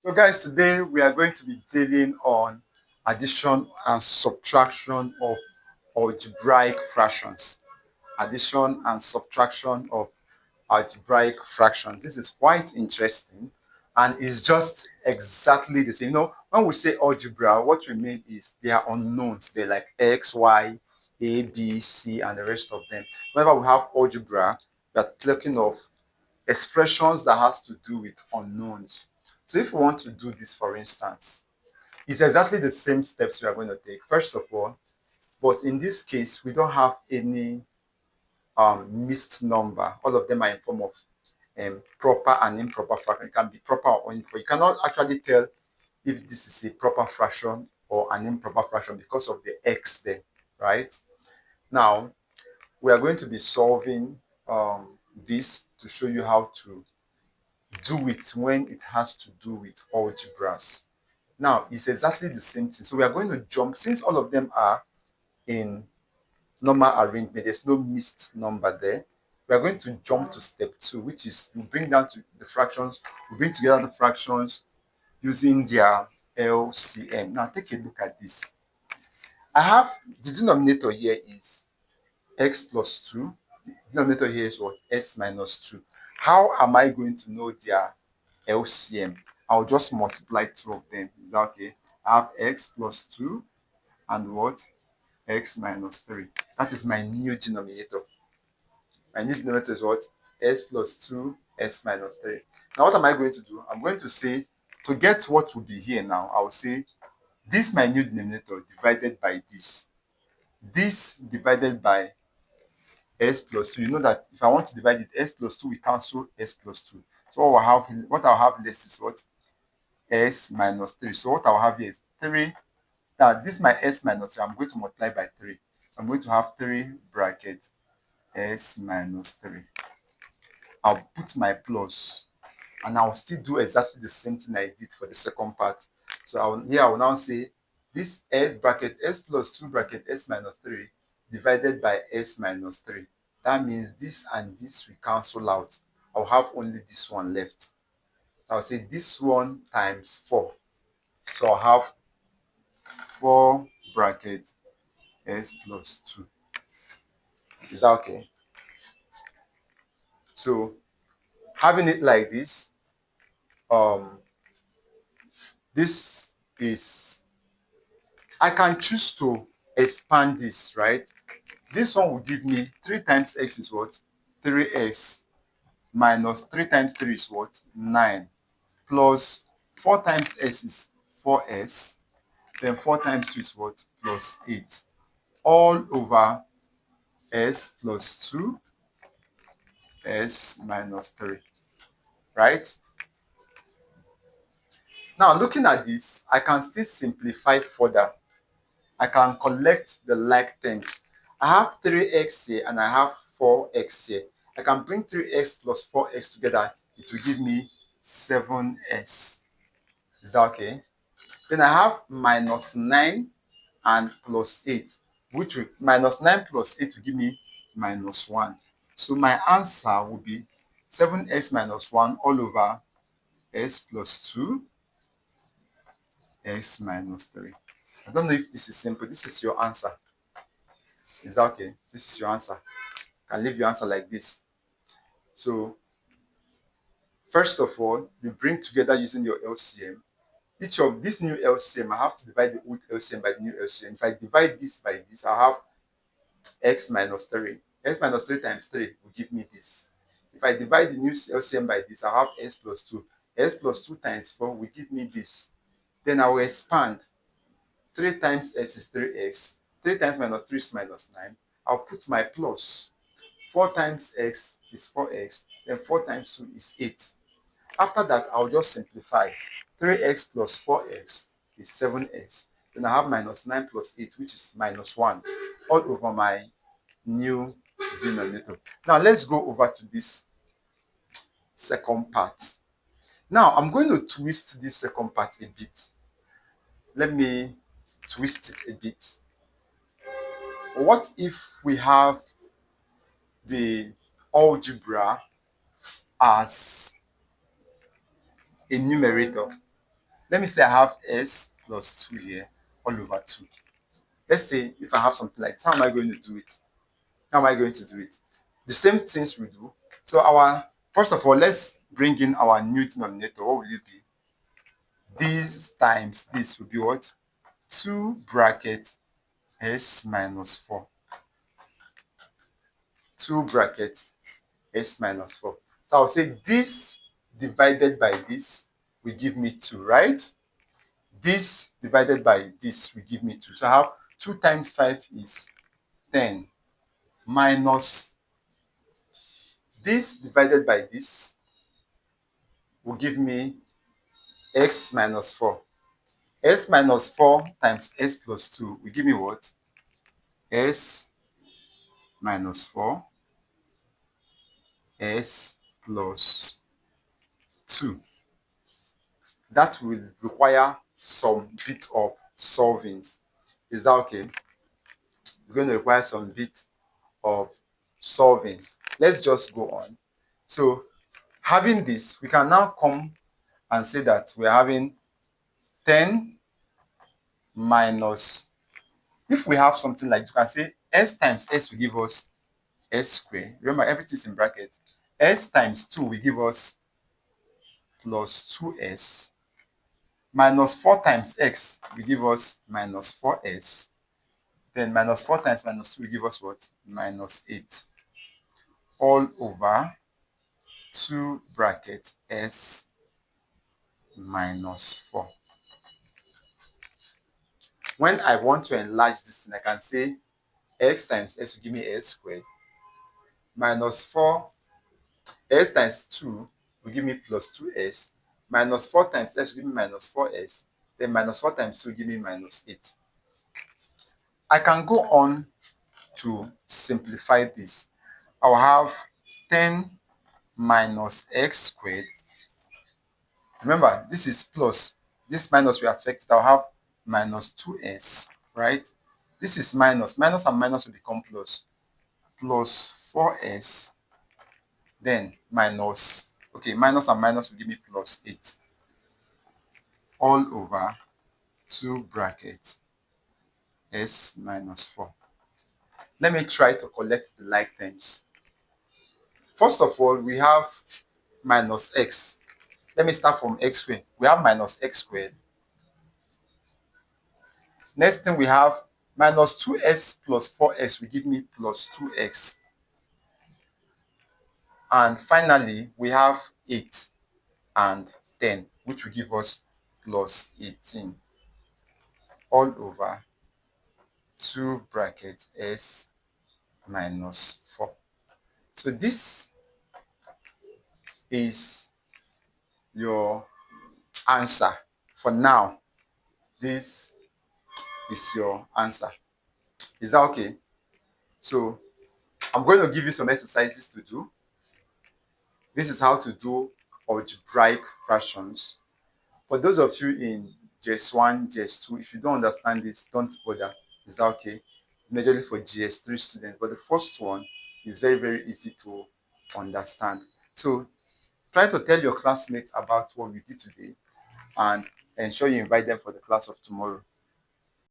So guys, today we are going to be dealing on addition and subtraction of algebraic fractions. Addition and subtraction of algebraic fractions. This is quite interesting and it's just exactly the same. When we say algebra, what we mean is they are unknowns. They're like X, Y, A, B, C, and the rest of them. Whenever we have algebra, we are talking of expressions that has to do with unknowns. So if we want to do this, for instance, it's exactly the same steps we are going to take. First of all, but in this case, we don't have any mixed number. All of them are in form of proper and improper fraction. It can be proper or improper. You cannot actually tell if this is a proper fraction or an improper fraction because of the x there, right? Now, we are going to be solving this to show you how to do it when it has to do with algebras. Now, it's exactly the same thing. So we are going to jump, since all of them are in normal arrangement, there's no mixed number there. We are going to jump to step 2, which is we bring down to the fractions, we bring together the fractions using their LCM. Now, take a look at this. I have the denominator here is x plus 2. The denominator here is what? S minus 2. How am I going to know their LCM? I'll just multiply 2 of them. Is that okay? I have x plus 2 and what? X minus 3. That is my new denominator. My new denominator is what? S plus 2, S minus 3. Now, what am I going to do? I'm going to say, to get what will be here now, I will say, this my new denominator divided by this. This divided by S plus 2. You know that if I want to divide it, S plus 2, we cancel S plus 2. So what I'll have left is what? S minus 3. So what I'll have here is 3. Now, this is my S minus 3. I'm going to multiply by 3. I'm going to have 3 bracket S minus 3. I'll put my plus, and I'll still do exactly the same thing I did for the second part. So I will now say this S bracket S plus 2 bracket S minus 3 divided by S minus 3. That means this and this will cancel out. I'll have only this one left. I'll say this one times 4. So I'll have 4 bracket S plus 2. Is that okay? So having it like this, this is, I can choose to expand this, right? This one will give me 3 times x is what? 3x minus 3 times 3 is what? 9 plus 4 times s is 4s, then 4 times 2 is what? Plus 8, all over s plus 2, s minus 3, right? Now, looking at this, I can still simplify further. I can collect the like terms. I have 3x here and I have 4x here. I can bring 3x plus 4x together. It will give me 7s. Is that okay? Then I have minus 9 and plus 8, which will, minus 9 plus 8 will give me minus 1. So my answer will be 7s minus 1 all over s plus 2, s minus 3. I don't know if this is simple. This is your answer. Is that okay? This is your answer. You can leave your answer like this. So, first of all, you bring together using your LCM. Each of this new LCM, I have to divide the old LCM by the new LCM. If I divide this by this, I have x minus 3. X minus 3 times 3 will give me this. If I divide the new LCM by this, I have s plus 2. S plus 2 times 4 will give me this. Then I will expand. 3 times s is 3x. 3 times minus 3 is minus 9. I'll put my plus. 4 times x is 4x. Then 4 times 2 is 8. After that, I'll just simplify. 3x plus 4x is 7x. Then I have minus 9 plus 8, which is minus 1, all over my new denominator. Now, let's go over to this second part. Now, I'm going to twist this second part a bit. Let me twist it a bit. What if we have the algebra as a numerator? Let me say I have s plus 2 here all over 2. Let's say if I have something like this, how am I going to do it? How am I going to do it? The same things we do. So first of all, let's bring in our new denominator. What will it be? This times this will be what? 2 bracket s minus 4. 2 bracket s minus 4. So I'll say this divided by this will give me 2, right? This divided by this will give me 2. So I have 2 times 5 is 10 minus this divided by this will give me x minus 4. S minus 4 times s plus 2 will give me what? S minus 4 s plus 2. That will require some bit of solvings. Is that okay? It's going to require some bit of solvings. Let's just go on. So having this, we can now come and say that we're having 10 minus, if we have something like, you can say s times s will give us s squared. Remember, everything is in brackets. S times 2 will give us plus 2s. Minus 4 times x will give us minus 4s. Then minus 4 times minus 2 will give us what? Minus 8. All over 2 bracket s minus 4. When I want to enlarge this thing, I can say x times s will give me s squared. Minus 4, s times 2 will give me plus 2s. Minus 4 times s will give me minus 4s. Then minus 4 times 2 will give me minus 8. I can go on to simplify this. I will have 10 minus x squared. Remember, this is plus. This minus will affect it. I'll have minus 2s, right? This is minus. Minus and minus will become plus. Plus 4s. Then minus. Okay, minus and minus will give me plus 8. All over 2 bracket s minus 4. Let me try to collect the like terms. First of all, we have minus x. Let me start from x squared. We have minus x squared. Next thing we have minus 2s plus 4s will give me plus 2x. And finally, we have 8 and 10, which will give us plus 18. All over 2 bracket s minus 4. So this is your answer. For now, this is your answer. Is that okay? So I'm going to give you some exercises to do. This is how to do algebraic fractions. For those of you in GS1, GS2, if you don't understand this, don't bother. Is that okay? It's majorly for GS3 students, but the first one is very, very easy to understand. So try to tell your classmates about what we did today and ensure you invite them for the class of tomorrow.